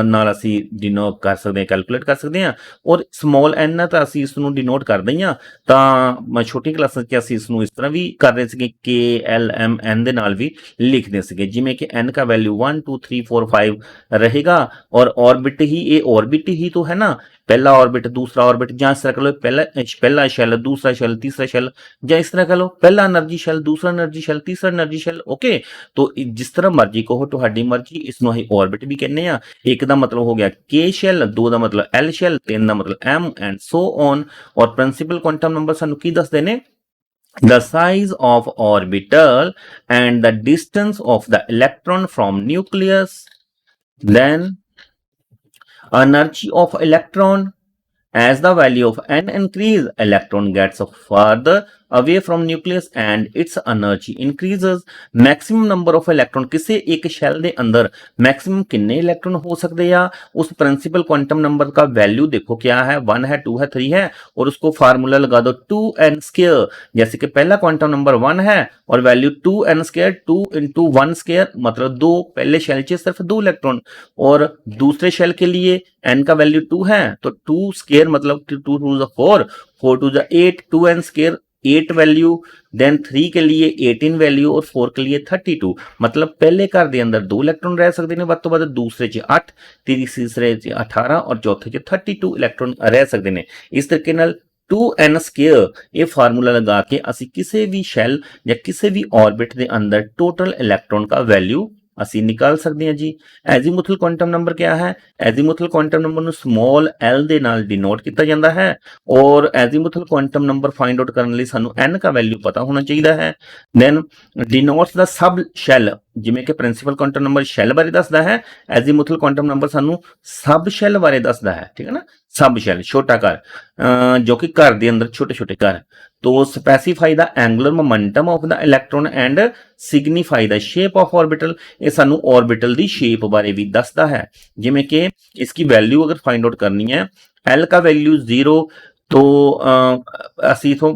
ਨਾਲ ਅਸੀਂ ਡਿਨੋਟ ਕਰ ਸਕਦੇ ਹਾਂ, ਕੈਲਕੂਲੇਟ ਕਰ ਸਕਦੇ ਹਾਂ। ਔਰ ਸਮੋਲ n ਨਾਲ ਤਾਂ ਅਸੀਂ ਇਸ ਨੂੰ ਡਿਨੋਟ ਕਰਦੇ ਹਾਂ, ਤਾਂ ਛੋਟੀ ਕਲਾਸਾਂ 'ਚ ਅਸੀਂ ਇਸ ਨੂੰ ਇਸ ਤਰ੍ਹਾਂ ਵੀ ਕਰ ਰਹੇ ਸੀਗੇ, k l m n ਦੇ ਨਾਲ ਵੀ ਲਿਖਦੇ ਸੀਗੇ, ਜਿਵੇਂ ਕਿ n का वैल्यू 1 2 3 4 5 रहेगा और ऑर्बिट ही, ये ऑर्बिट ही तो है ना, पहला ऑर्बिट दूसरा ऑर्बिट, या इस तरह कह लो पहला शेल दूसरा शेल तीसरा शेल, या इस तरह कह लो पहला एनर्जी शेल दूसरा एनर्जी शेल तीसरा एनर्जी शेल। ओके, तो जिस तरह मर्जी कहो, तुहाडी मर्जी, इसनों असीं ऑर्बिट भी कहने आ। एक दा मतलब हो गया के शेल, दो दा मतलब एल शेल, तीन दा मतलब एम एंड सो ऑन। और प्रिंसिपल क्वांटम नंबर सानू की दसदे ने, the size of orbital and the distance of the electron from nucleus, then energy of electron. As the value of n increase, electron gets further away from nucleus and its energy increases. Maximum number of electron, किसी एक shell ਦੇ अंदर maximum कितने electron हो सकते हैं, उस principal quantum number का वैल्यू देखो क्या है, 1 है 2 है 3 है, और उसको फार्मूला लगा दो 2n स्क्वायर। जैसे कि पहला क्वांटम नंबर 1 है और value 2n square, 2 into 1 square मतलब 2, पहले शेल से सिर्फ 2 इलेक्ट्रॉन, और दूसरे शेल के लिए n का वैल्यू 2 है तो 2 स्क्वायर मतलब 2 to the 4, 4 to the 8, 2n square 8 value, then 3 के लिए 18 वैल्यू और 4 के लिए 32। मतलब पहले घर के अंदर 2 इलेक्ट्रॉन रह सकते हैं, ਵੱਧ ਤੋਂ ਵੱਧ दूसरे च 8, तीसरे च 18 और चौथे च 32 इलेक्ट्रॉन रह सकते हैं। इस तरीके नाल 2n स्क्वायर ये फार्मूला लगा के असी किसी भी शैल या किसी भी ऑर्बिट के अंदर टोटल इलेक्ट्रॉन का वैल्यू ਅਸੀਂ ਨਿਕਾਲ ਸਕਦੇ ਹਾਂ ਜੀ। ਐਜ਼ੀਮੂਥਲ ਕੁਆਂਟਮ ਨੰਬਰ ਕਿਆ ਹੈ, ਐਜ਼ੀਮੂਥਲ ਕੁਆਂਟਮ ਨੰਬਰ ਨੂੰ ਸਮੋਲ l ਦੇ ਨਾਲ ਡਿਨੋਟ ਕੀਤਾ ਜਾਂਦਾ ਹੈ। ਔਰ ਐਜ਼ੀਮੂਥਲ ਕੁਆਂਟਮ ਨੰਬਰ ਫਾਈਂਡ ਆਊਟ ਕਰਨ ਲਈ ਸਾਨੂੰ n ਦਾ ਵੈਲਿਊ ਪਤਾ ਹੋਣਾ ਚਾਹੀਦਾ ਹੈ। ਦੈਨ ਡਿਨੋਟਸ ਦਾ ਸਬ ਸ਼ੈਲ, ਜਿਵੇਂ ਕਿ ਪ੍ਰਿੰਸੀਪਲ ਕੁਆਂਟਮ ਨੰਬਰ ਸ਼ੈਲ ਬਾਰੇ ਦੱਸਦਾ ਹੈ, ਐਜ਼ੀਮੂਥਲ ਕੁਆਂਟਮ ਨੰਬਰ ਸਾਨੂੰ ਸਬ ਸ਼ੈਲ ਬਾਰੇ ਦੱਸਦਾ ਹੈ, ਠੀਕ ਹੈ ਨਾ। ਸਬ ਸ਼ੈਲ ਛੋਟਾ ਘਰ, ਜੋ ਕਿ ਘਰ ਦੇ ਅੰਦਰ ਛੋਟੇ ਛੋਟੇ ਘਰ। तो specify the angular momentum of the electron and signify the shape of orbital, ये सानू ऑर्बिटल दी शेप बारे भी दसदा है। जिमें कि इसकी वैल्यू अगर फाइंड आउट करनी है, एल का वैल्यू 0, तो असी इथों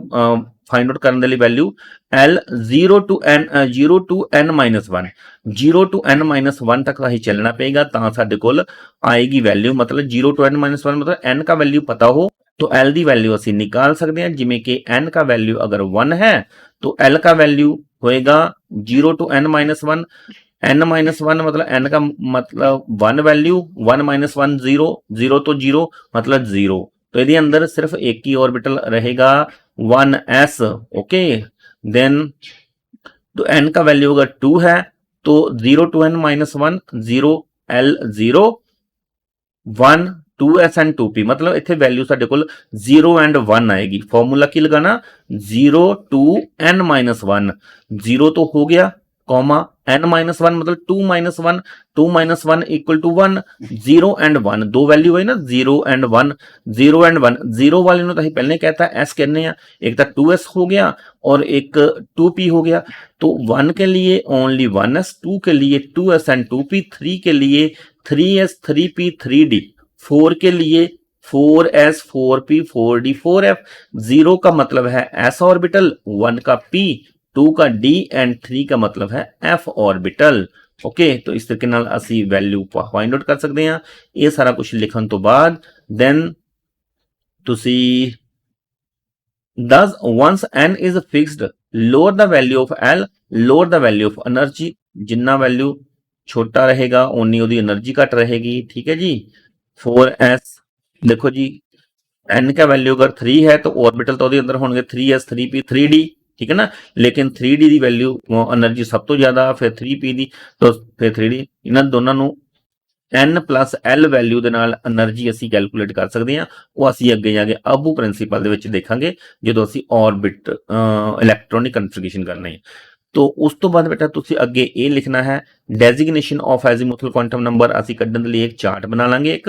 फाइंड आउट करने लिए value L 0 to n -1, 0 to n -1 तक असीं चलना पेगा, तां साडे कोल आएगी वैल्यू। मतलब 0 टू n -1 मतलब n का वैल्यू पता हो तो l की वैल्यू असी निकाल सकते हैं। जिमें कि n का वैल्यू अगर 1 है तो l का वैल्यू होएगा 0 टू n -1, n -1 मतलब n का मतलब 1 वैल्यू, 1 -1 0, 0 तो 0 मतलब 0, तो यदि अंदर सिर्फ एक ही ऑर्बिटल रहेगा 1s। ओके, देन तो n का वैल्यू अगर 2 है तो 0 to n -1 0, l 0 1 2s and 2p, मतलब इतने वैल्यू साडे कोल 0 एंड 1 आएगी। फॉर्मूला की लगाना 0 टू n -1, 0 तो हो गया, कॉमा n -1 मतलब 2 -1, 2 -1 इक्वल टू 1, 0 एंड 1 दो वैल्यू है ना, 0 एंड 1, 0 एंड 1, 0 वाले तो पहले कहता है s कहने, एक तो 2s हो गया और एक 2p हो गया। तो 1 के लिए ओनली 1s, 2 के लिए 2s एंड 2p, 3 के लिए 3s 3p 3d, 4 के लिए 4s 4p 4d 4f। 0 का मतलब है s ऑर्बिटल, 1 का p, 2 का d एंड 3 का मतलब है f ऑर्बिटल। ओके, तो इस तरीके नाल असी वैल्यू फाइंड आउट कर सकते हैं। ये सारा कुछ लिखण तो बाद देन तुसी thus once n is fixed, lower the value of l, lower the value of energy, Jinnah value छोटा रहेगा उन्नी उदी एनर्जी घट रहेगी। ठीक है जी। 4s देखो जी, n का वैल्यू अगर 3 है तो ऑर्बिटल तो अंदर होंगे 3s 3p 3d, ठीक है ना। लेकिन 3d की वैल्यू एनर्जी सब तो ज्यादा, फिर 3p दी तो फिर 3d, इन्होंने दोनों n प्लस l वैल्यू के नाल एनर्जी असी कैलकुलेट कर सकते हैं। वो असी अगे जाके अबू प्रिंसीपल दे विच देखांगे जो असी ऑर्बिट इलैक्ट्रॉनिक कन्फिगरेशन करनी है। तो उस तो बाद बेटा तुसी अगे ये लिखना है designation of azimuthal quantum number. असी कड्ढण दे लई एक चार्ट बना लांगे एक।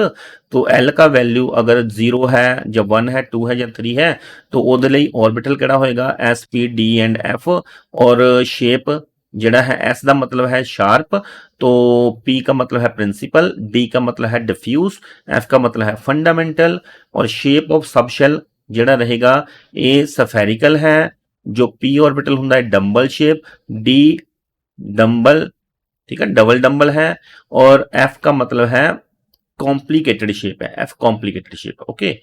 तो एल का वैल्यू अगर 0 है या 1 है 2 है या 3 है तो उहदे लई ऑर्बिटल किहड़ा होएगा, S P D and F. और शेप जेड़ा है एस का मतलब है शार्प, तो पी का मतलब है प्रिंसिपल, डी का मतलब है डिफ्यूज, एफ का मतलब है फंडामेंटल, और शेप ऑफ सबशेल जेड़ा रहेगा ये सफेरिकल है, जो पी ऑर्बिटल होंगे डंबल शेप, डी डंबल, ठीक है डबल डंबल है, और एफ का मतलब है कॉम्प्लिकेटेड शेप है, F complicated shape. Okay,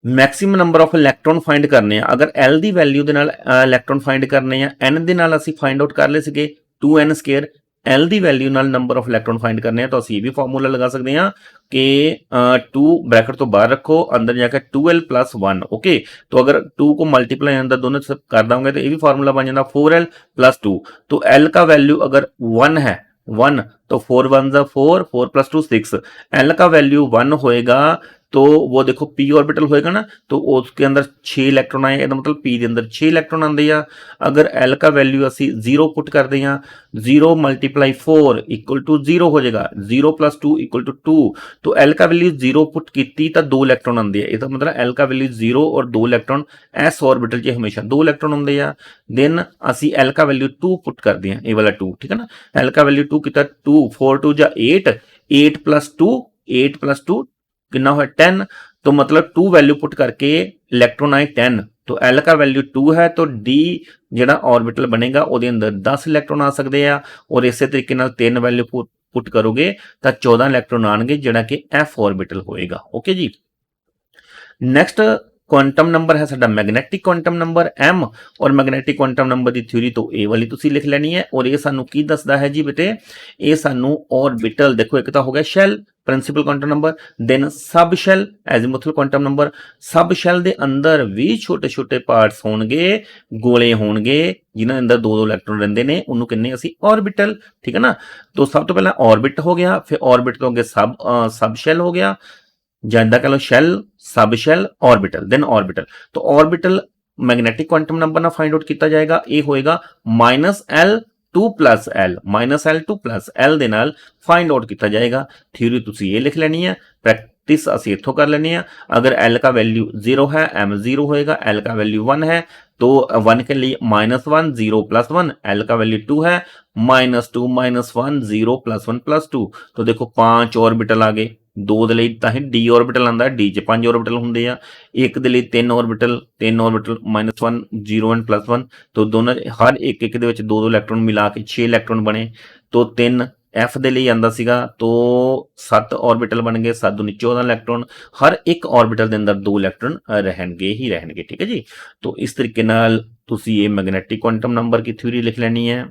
maximum number of electron find करने हैं, अगर एल की वैल्यू के नाल इलैक्ट्रॉन फाइंड करने हैं, एन के नाल ਅਸੀਂ फाइंड आउट कर ले सके 2n स्केयर, एल की वैल्यू नाल नंबर ऑफ इलैक्ट्रॉन फाइंड करने हैं, तो ਅਸੀਂ ਇਹ भी फार्मूला लगा सकते हैं कि 2 ब्रैकेट तो बाहर रखो, अंदर जाकर 2l + 1। ओके, तो अगर 2 को मल्टीप्लाई अंदर दोनों से कर दोगे तो ये भी फार्मूला बन जाता 4l + 2। तो l का वैल्यू अगर 1 है 1, तो 4 1 जा 4, 4 + 2 6, एल का वैल्यू 1 होएगा तो वो देखो पी ऑर्बिटल होएगा ना, तो उसके अंदर 6 इलैक्ट्रॉन आए, मतलब पी के अंदर 6 इलैक्ट्रॉन आते हैं। अगर एल का वैल्यू असी 0 पुट करते हैं, 0 × 4 = 0 हो जाएगा, 0 + 2 = 2, तो एल का वैल्यू 0 पुट की तो 2 इलैक्ट्रॉन आते हैं, इसका मतलब एल का वैल्यू 0 और 2 इलैक्ट्रॉन एस ऑर्बिटल च हमेशा 2 इलैक्ट्रॉन होंगे हैं। देन असी एल का वैल्यू 2 पुट करते हैं, ये वाला 2, ठीक है ना, एल का वैल्यू 2 कितना 2, 4 2 जा 8, 8 + 2, 8 + 2 कितना है 10, तो मतलब 2 वैल्यू पुट करके इलैक्ट्रॉन आए 10, तो एल का वैल्यू 2 है, तो डी ਜਿਹੜਾ ऑर्बिटल बनेगा ਉਹਦੇ अंदर 10 इलैक्ट्रॉन आ सकते हैं, और इस तरीके ਨਾਲ 3 वैल्यू पुट करोगे तो 14 इलैक्ट्रॉन आएंगे ਜਿਹੜਾ कि एफ ऑर्बिटल होएगा। ओके जी, नैक्सट क्वांटम नंबर है साडा मैगनैटिक क्वांटम नंबर एम, और मैगनैटिक क्वांटम नंबर की थ्योरी तो ए वाली तुसी लिख लैनी है, और ये सानू की दसदा है जी बेटे, ये सानू ऑर्बिटल देखो एक तो हो गया शैल प्रिंसिपल क्वांटम नंबर, देन सब शैल एजीमुथल क्वांटम नंबर, सब शैल दे अंदर भी छोटे छोटे पार्ट्स होणगे, गोले होणगे जिन्हां अंदर दो दो इलैक्ट्रॉन रहिंदे ने, उन्होंने कहने असी ऑर्बिटल, ठीक है ना। तो सब तो पहला ऑर्बिट हो गया, फिर ऑर्बिट तो अगे सब शैल हो गया, ज्यादा कह लो शैल, सब शैल, ऑर्बिटल, देन ऑर्बिटल। तो ऑर्बिटल मैग्नेटिक क्वांटम नंबर ना फाइंड आउट किया जाएगा, ये होएगा -L2 + L, -L2 + L दे नाल फाइंड आउट किया जाएगा। थ्योरी तुसी ये लिख लेनी है, प्रैक्टिस असी इत्थों कर लेनी है। अगर L का वैल्यू 0 है, M 0 होएगा, L का वैल्यू 1 है, तो 1 के लिए -1 0 + 1, L का वैल्यू 2 है, -2 -1 0 + 1 + 2, तो देखो 5 ऑर्बिटल आ गए। 2 ਦੇ ਲਈ ਤਾਂ ਹੀ ਡੀ ऑर्बिटल ਆਂਦਾ, ਡੀ ਚ 5 ऑर्बिटल ਹੁੰਦੇ ਆ, ਇੱਕ ਦੇ ਲਈ 3 ऑर्बिटल -1 0 1 + 1, तो दोनों हर एक ਦੇ ਵਿੱਚ 2 ਇਲੈਕਟ੍ਰੋਨ ਮਿਲਾ ਕੇ 6 ਇਲੈਕਟ੍ਰੋਨ ਬਣੇ, तो 3 एफ ਦੇ ਲਈ ਆਂਦਾ ਸੀਗਾ, तो 7 ऑर्बिटल बन गए, 7 दूनी 14 इलैक्ट्रॉन, हर एक ऑर्बिटल के अंदर 2 इलैक्ट्रॉन रहणगे ही रहणगे, ठीक है जी। तो इस तरीके नाल तुसी ये मैग्नेटिक क्वांटम नंबर की थ्योरी लिख लेनी है।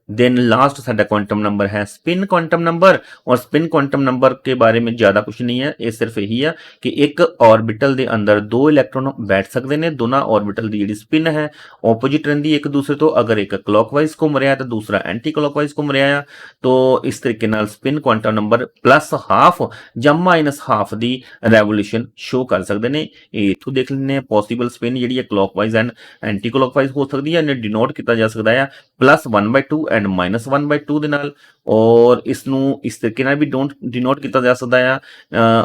देन लास्ट साडा क्वांटम नंबर है स्पिन क्वांटम नंबर, और स्पिन क्वांटम नंबर के बारे में ज़्यादा कुछ नहीं है, ये सिर्फ यही है कि एक ऑर्बिटल के अंदर 2 इलैक्ट्रॉन बैठ सकते हैं, दोनों ऑर्बिटल की जी स्पिन है ऑपोजिट रही एक दूसरे तो, अगर एक क्लॉकवाइज घूम रहा है तो दूसरा एंटी क्लॉकवाइज घूम रहा है, तो इस तरीके नाल स्पिन क्वांटम नंबर +½ या -½ की रेवोल्यूशन शो कर सकते हैं। इतों देख लें पॉसीबल स्पिन जी क्लॉकवाइज एंड एंटी क्लॉकवाइज हो सकती है, इन्हें डिनोट किया जा सकता है +1/2 एंड -1/2 ਦੇ ਨਾਲ, और इसनू इस तरीके ਨਾਲ भी डिनोट किया जा सकता है।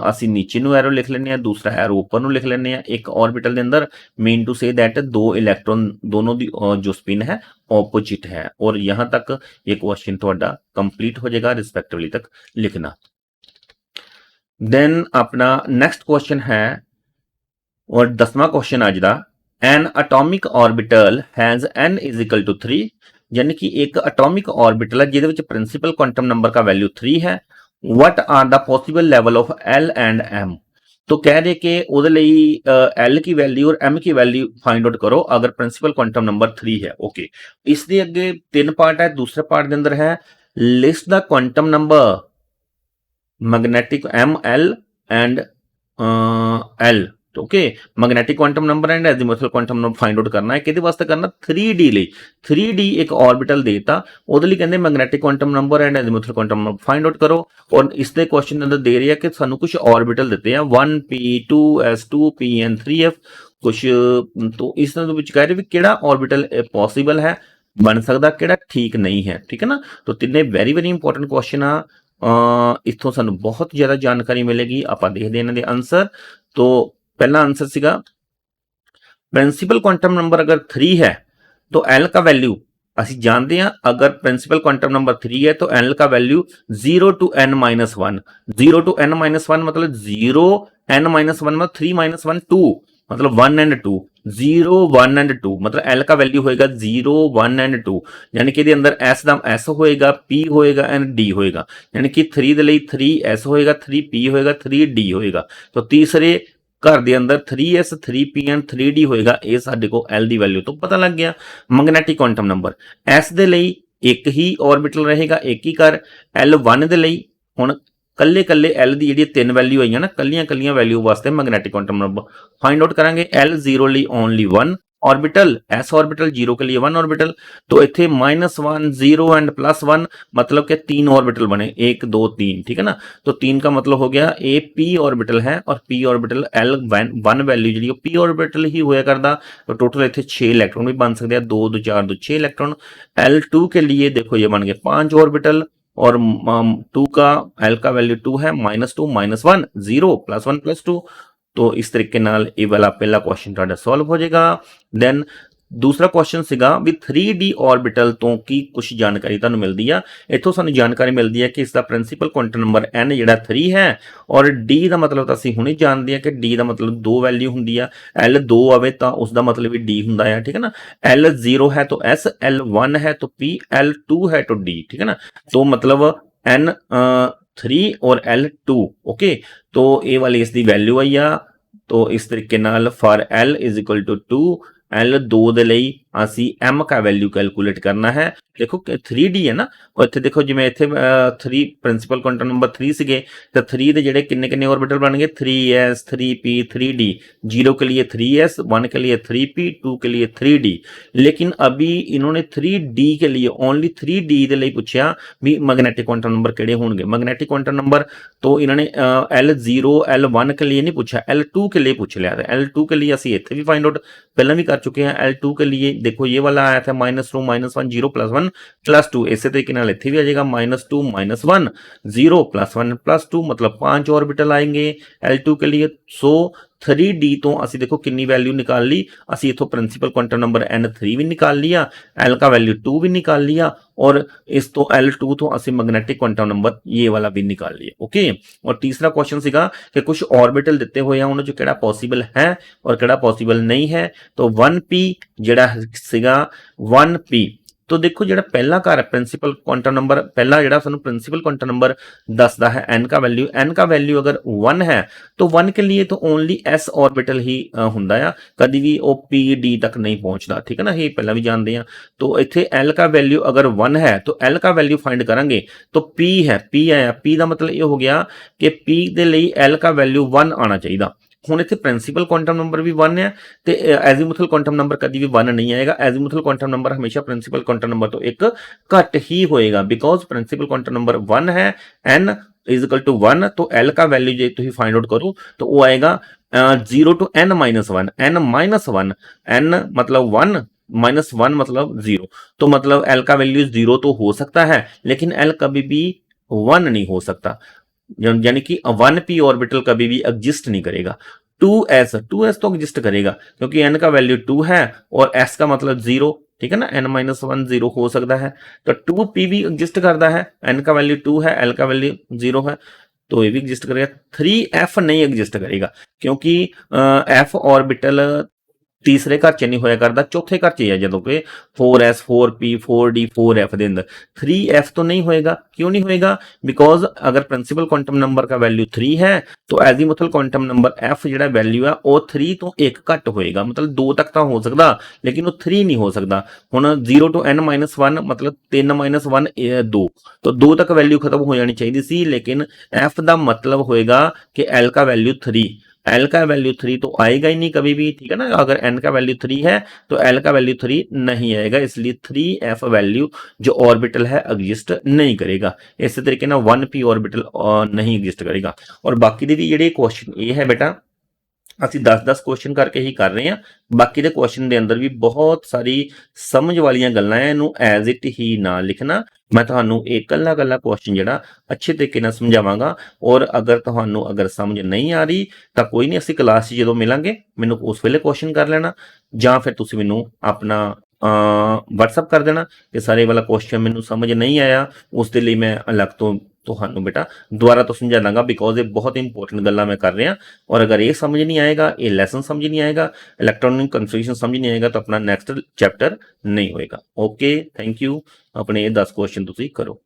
ਅਸੀਂ नीचे ਨੂੰ एरो लिख लेने, दूसरा एरो ऊपर ਨੂੰ लिख लेने, एक ऑर्बिटल के अंदर mean to say that 2 electron दोनों दी जो स्पिन है ऑपोजिट है। और यहाँ तक ये क्वेश्चन थोड़ा कंप्लीट हो जाएगा, रिस्पेक्टिवली तक लिखना। देन अपना नेक्स्ट क्वेश्चन है, और 10वां क्वेश्चन आज का, N atomic orbital has n = 3, यानी कि एक एटॉमिक ऑर्बिटल है जिहदे प्रिंसिपल क्वांटम नंबर का वैल्यू 3 है। What are the possible level of L and M, तो कह रहे कि ਉਹਦੇ ਲਈ L की वैल्यू और M की वैल्यू फाइंड आउट करो अगर प्रिंसिपल क्वांटम नंबर 3 है। ओके, इसके अगे 3 पार्ट है, दूसरे पार्ट के अंदर है list the quantum number magnetic M L and L, okay, magnetic quantum number and azimuthal quantum number find out करना है, किहदे वास्ते करना 3D ਲਈ 3D एक ऑर्बिटल देता, ਉਹਦੇ ਲਈ ਕਹਿੰਦੇ magnetic quantum number and azimuthal quantum number find out करो। और इसके क्वेश्चन अंदर दे रही है कि सानू कुछ ऑर्बिटल देते हैं 1p 2s2 pn 3f कुछ, तो इस तरह कह रहे भी किहड़ा ऑर्बिटल पॉसिबल है बन सकता, किहड़ा ठीक नहीं है, ठीक है ना। तो तिन्ने वेरी वेरी इंपॉर्टेंट क्वेश्चन आ, इत्थों सानू बहुत ज़्यादा जानकारी मिलेगी। आपां देखदे इन्हां दे आंसर। तो पहला आंसर सीगा प्रिंसिपल क्वांटम नंबर अगर 3 है तो L का वैल्यू ਅਸੀਂ ਜਾਣਦੇ ਹਾਂ अगर प्रिंसिपल क्वांटम नंबर 3 है तो एल का value 0 to n minus one, 0 to n minus one मतलब 0 n माइनस वन मतलब 3 माइनस वन 2 मतलब 1 एंड 2, 0 1 एंड 2 मतलब एल का वैल्यू होएगा 0 1 एंड 2, यानी कि ਇਹਦੇ ਅੰਦਰ s ਦਾ s ਹੋਏਗਾ, p ਹੋਏਗਾ ਐਂਡ d ਹੋਏਗਾ, यानी कि 3 ਦੇ ਲਈ 3s ਹੋਏਗਾ, 3p ਹੋਏਗਾ, 3d ਹੋਏਗਾ। तो तीसरे घर ਦੇ ਅੰਦਰ 3s 3p ਐਂਡ 3d ਹੋਏਗਾ। ਇਹ ਸਾਡੇ ਕੋਲ l ਦੀ ਵੈਲਿਊ ਤੋਂ ਪਤਾ ਲੱਗ ਗਿਆ। ਮੈਗਨੈਟਿਕ ਕੁਆਂਟਮ ਨੰਬਰ s ਦੇ ਲਈ ਇੱਕ ਹੀ ऑर्बिटल ਰਹੇਗਾ, ਇੱਕ ਹੀ ਘਰ। l1 ਦੇ ਲਈ ਹੁਣ ਕੱਲੇ ਕੱਲੇ l ਦੀ ਜਿਹੜੀ ਤਿੰਨ ਵੈਲਿਊ ਆਈਆਂ ਨਾ, ਕੱਲੀਆਂ ਕੱਲੀਆਂ ਵੈਲਿਊ ਵਾਸਤੇ magnetic quantum number find out करेंगे। l0 ਲਈ ओनली 1 ऑर्बिटल, s ऑर्बिटल 0 के लिए 1 ऑर्बिटल, तो इतने -1 0 एंड +1 मतलब कि 3 ऑर्बिटल बने, 1 2 3, ठीक है ना। तो 3 का मतलब हो गया ए p ऑर्बिटल है और p ऑर्बिटल l1 वैल्यू जी p ऑर्बिटल ही होया करता। तो टोटल इतने 6 इलेक्ट्रॉन भी बन सकते हैं, 2 2 4 2 6 इलेक्ट्रॉन। l2 के लिए देखो ये बन गए 5 ऑर्बिटल और 2 का l का वैल्यू 2 है, -2 -1 0 +1 +2। तो इस तरीके नाल ये वाला पहला क्वेश्चन तुहाडा सॉल्व हो जाएगा। दैन दूसरा क्वेश्चन सीगा भी 3D ऑर्बिटल तो की कुछ जानकारी तुहानू मिलती है। इत्थों सानू जानकारी मिलती है कि इसका प्रिंसिपल क्वांटम नंबर n जिहड़ा 3 है और d का मतलब असीं हुणे जानते हैं कि d का मतलब 2 वैल्यू हुंदी है। l 2 आवे तां उसका मतलब भी d हुंदा है, ठीक है ना। l 0 है तो s, l 1 है तो p, l 2 है तो d, ठीक है ना। तो मतलब n 3 और l 2, ओके। तो ये वाली इसकी वैल्यू आई आ। तो इस तरीके नाल for l is equal to 2, l 2 ਦੇ ਲਈ ਅਸੀਂ m का वैल्यू कैलकुलेट करना है। देखो 3D है ना, और इत्थे देखो जिवें इत्थे 3 प्रिंसिपल क्वांटम नंबर 3 सीगे तो 3 ਦੇ ਜਿਹੜੇ किन्ने किन्ने ऑर्बिटल बन गए 3s 3p 3d, 0 के लिए 3s, 1 के लिए 3p, 2 के लिए 3d। लेकिन अभी इन्होंने 3d के लिए ओनली 3d ਦੇ ਲਈ ਪੁੱਛਿਆ भी मैग्नेटिक क्वांटम नंबर ਕਿਹੜੇ ਹੋਣਗੇ। मैग्नेटिक क्वांटम नंबर तो इन्होंने l0 l1 के लिए नहीं पूछा, l2 के लिए पूछ लिया। l2 के लिए ਅਸੀਂ ਇੱਥੇ भी फाइंड आउट पहले भी कर चुके हैं। l2 के लिए देखो ये वाला आया था -2 -1 0 +1 +2, इसी तरीके नाल इत्थे भी आ जाएगा -2 -1 0 +1 +2 मतलब 5 ऑर्बिटल आएंगे l2 के लिए। सो 3D तो असी देखो कितनी वैल्यू निकाल ली, असी इथों प्रिंसिपल क्वांटम नंबर n3 भी निकाल लिया, l का वैल्यू 2 भी निकाल लिया और इस तो l2 तो असी मैग्नेटिक क्वांटम नंबर ये वाला भी निकाल लिया, ओके। और तीसरा क्वेश्चन सीगा कि कुछ ऑर्बिटल दिते हुए हैं उन्होंने जो केड़ा पॉसिबल है और केड़ा पॉसिबल नहीं है। तो 1p जिहड़ा सीगा 1p, तो देखो जो पहला घर है प्रिंसिपल क्वांटम नंबर, पहला जो सानू प्रिंसिपल क्वांटम नंबर दसदा है n का वैल्यू अगर 1 है तो 1 के लिए तो ओनली s ऑर्बिटल ही हुंदा आ, कभी भी वो p d तक नहीं पहुंचता, ठीक है ना, ये पहला भी जानते हैं। तो इत्थे l का वैल्यू अगर 1 है तो l का वैल्यू फाइंड करांगे तो p है, p आया, p का मतलब ये हो गया कि p दे लई l का वैल्यू 1 आना चाहिए। ਹੁਣ ਇੱਥੇ ਪ੍ਰਿੰਸੀਪਲ ਕੁਆਂਟਮ ਨੰਬਰ ਵੀ 1 ਹੈ ਤੇ ਐਜ਼ੀਮੂਥਲ ਕੁਆਂਟਮ ਨੰਬਰ ਕਦੀ ਵੀ 1 ਨਹੀਂ ਆਏਗਾ। ਐਜ਼ੀਮੂਥਲ ਕੁਆਂਟਮ ਨੰਬਰ ਹਮੇਸ਼ਾ ਪ੍ਰਿੰਸੀਪਲ ਕੁਆਂਟਮ ਨੰਬਰ ਤੋਂ ਇੱਕ ਘੱਟ ਹੀ ਹੋਏਗਾ, ਬਿਕੋਜ਼ ਪ੍ਰਿੰਸੀਪਲ ਕੁਆंटम नंबर 1 है, n इज इक्वल टू 1, तो l का वैल्यू जो तुम फाइंड आउट करो तो वो आएगा 0 to n minus 1, n minus 1, n मतलब 1 माइनस 1 मतलब 0, तो मतलब l का वैल्यू 0 तो हो सकता है लेकिन l कभी भी 1 नहीं हो सकता, यानी कि 1p ऑर्बिटल कभी भी एग्जिस्ट नहीं करेगा। 2s तो एग्जिस्ट करेगा क्योंकि n का वैल्यू 2 है और s का मतलब 0, ठीक है ना, n माइनस 1 0 हो सकता है। तो 2p भी एग्जिस्ट करता है, n का वैल्यू 2 है, l का वैल्यू 0 है तो ये भी एग्जिस्ट करेगा। 3f नहीं एग्जिस्ट करेगा क्योंकि f ऑर्बिटल तीसरे घर च नहीं होया करता, चौथे घर च है जो कि 4s 4p 4d 4f के अंदर 3f तो नहीं होएगा। क्यों नहीं होएगा? बिकॉज अगर प्रिंसिपल क्वांटम नंबर का वैल्यू 3 है तो एजीमुथल क्वांटम नंबर f जिहड़ा वैल्यू है वो 3 तो एक घट होएगा, मतलब 2 तक तो हो सकता लेकिन वो 3 नहीं हो सकता। हुण 0 to n माइनस 1 मतलब 3 माइनस 1 2, तो 2 तक वैल्यू खत्म हो जानी चाहिए सी, लेकिन f का मतलब होएगा कि l का वैल्यू 3, l का वैल्यू 3 तो आएगा ही नहीं कभी भी, ठीक है ना। अगर n का वैल्यू 3 है तो l का वैल्यू 3 नहीं आएगा, इसलिए 3f वैल्यू जो ऑर्बिटल है एग्जिस्ट नहीं करेगा। इस तरीके ना 1p ऑर्बिटल नहीं एग्जिस्ट करेगा। और बाकी दे भी ਜਿਹੜੇ क्वेश्चन ये है बेटा ਅਸੀਂ 10-10 क्वेश्चन करके ही कर रहे हैं, बाकी ਦੇ क्वेश्चन ਦੇ ਅੰਦਰ ਵੀ ਬਹੁਤ ਸਾਰੀ ਸਮਝ ਵਾਲੀਆਂ ਗੱਲਾਂ ਹੈ, ਇਹਨੂੰ ਐਜ਼ ਇਟ ਹੀ ਨਾ ਲਿਖਣਾ। मैं ਤੁਹਾਨੂੰ ਇਹ ਕੱਲਾ क्वेश्चन ਜਿਹੜਾ अच्छे तरीके ਨਾਲ ਸਮਝਾਵਾਂਗਾ। और अगर ਤੁਹਾਨੂੰ अगर समझ नहीं आ रही ਤਾਂ ਕੋਈ ਨਹੀਂ, ਅਸੀਂ क्लास 'ਚ ਜਦੋਂ ਮਿਲਾਂਗੇ ਮੈਨੂੰ ਉਸ ਵੇਲੇ क्वेश्चन कर लेना ਜਾਂ ਫਿਰ ਤੁਸੀਂ ਮੈਨੂੰ अपना WhatsApp ਕਰ ਦੇਣਾ ਕਿ ਸਰ ਇਹ ਵਾਲਾ ਕੁਐਸਚਨ ਮੈਨੂੰ ਸਮਝ ਨਹੀਂ ਆਇਆ, ਉਸ ਦੇ ਲਈ ਮੈਂ ਅਲੱਗ ਤੋਂ ਤੁਹਾਨੂੰ ਬੇਟਾ ਦੁਬਾਰਾ ਤੋਂ ਸਮਝਾ ਦਾਂਗਾ, ਬਿਕੋਜ਼ ਇਹ ਬਹੁਤ ਇੰਪੋਰਟੈਂਟ ਗੱਲਾਂ ਮੈਂ ਕਰ ਰਿਹਾ। ਔਰ ਅਗਰ ਇਹ ਸਮਝ ਨਹੀਂ ਆਏਗਾ, ਇਹ ਲੈਸਨ ਸਮਝ ਨਹੀਂ ਆਏਗਾ, ਇਲੈਕਟ੍ਰੋਨਿਕ ਕਨਫਿਗਰੇਸ਼ਨ ਸਮਝ ਨਹੀਂ ਆਏਗਾ, ਤਾਂ ਆਪਣਾ ਨੈਕਸਟ ਚੈਪਟਰ ਨਹੀਂ ਹੋਏਗਾ। Okay, thank you. ਆਪਣੇ ਇਹ 10 ਕੁਐਸਚਨ ਤੁਸੀਂ ਕਰੋ।